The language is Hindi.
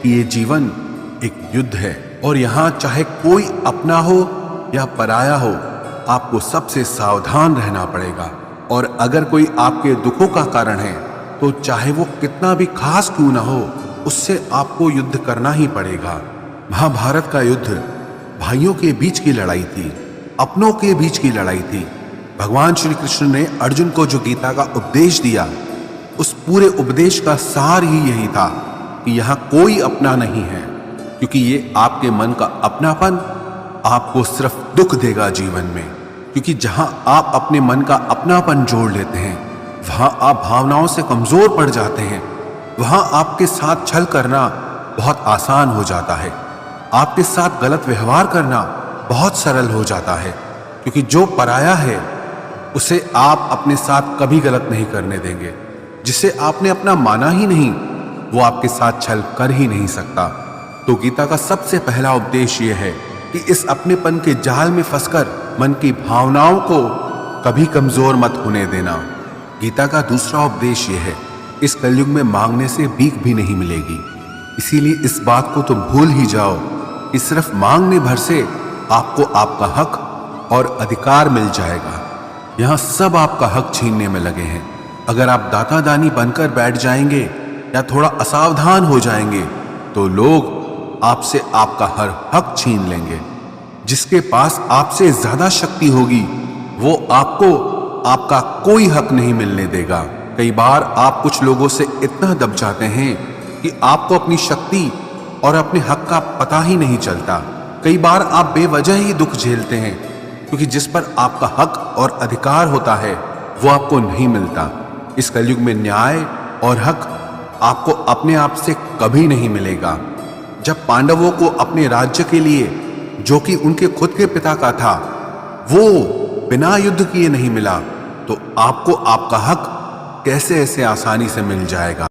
कि ये जीवन एक युद्ध है और यहाँ चाहे कोई अपना हो या पराया हो, आपको सबसे सावधान रहना पड़ेगा। और अगर कोई आपके दुखों का कारण है तो चाहे वो कितना भी खास क्यों ना हो, उससे आपको युद्ध करना ही पड़ेगा। महाभारत का युद्ध भाइयों के बीच की लड़ाई थी, अपनों के बीच की लड़ाई थी। भगवान श्री कृष्ण ने अर्जुन को जो गीता का उपदेश दिया, उस पूरे उपदेश का सार ही यही था कि यहाँ कोई अपना नहीं है, क्योंकि ये आपके मन का अपनापन आपको सिर्फ दुख देगा जीवन में। क्योंकि जहां आप अपने मन का अपनापन जोड़ लेते हैं, वहां आप भावनाओं से कमजोर पड़ जाते हैं। वहां आपके साथ छल करना बहुत आसान हो जाता है, आपके साथ गलत व्यवहार करना बहुत सरल हो जाता है। क्योंकि जो पराया है उसे आप अपने साथ कभी गलत नहीं करने देंगे। जिसे आपने अपना माना ही नहीं, वो आपके साथ छल कर ही नहीं सकता। तो गीता का सबसे पहला उपदेश ये है कि इस अपनेपन के जाल में फंसकर मन की भावनाओं को कभी कमजोर मत होने देना। गीता का दूसरा उपदेश ये है, इस कलयुग में मांगने से भीख भी नहीं मिलेगी। इसीलिए इस बात को तुम भूल ही जाओ कि सिर्फ मांगने भर से आपको आपका हक और अधिकार मिल जाएगा। यहाँ सब आपका हक छीनने में लगे हैं। अगर आप दाता दानी बनकर बैठ जाएंगे या थोड़ा असावधान हो जाएंगे तो लोग आपसे आपका हर हक छीन लेंगे। जिसके पास आपसे ज्यादा शक्ति होगी वो आपको आपका कोई हक नहीं मिलने देगा। कई बार आप कुछ लोगों से इतना दब जाते हैं कि आपको अपनी शक्ति और अपने हक का पता ही नहीं चलता। कई बार आप बेवजह ही दुख झेलते हैं, क्योंकि जिस पर आपका हक और अधिकार होता है वो आपको नहीं मिलता। इस कलयुग में न्याय और हक आपको अपने आप से कभी नहीं मिलेगा। जब पांडवों को अपने राज्य के लिए, जो कि उनके खुद के पिता का था, वो बिना युद्ध किए नहीं मिला, तो आपको आपका हक कैसे ऐसे आसानी से मिल जाएगा।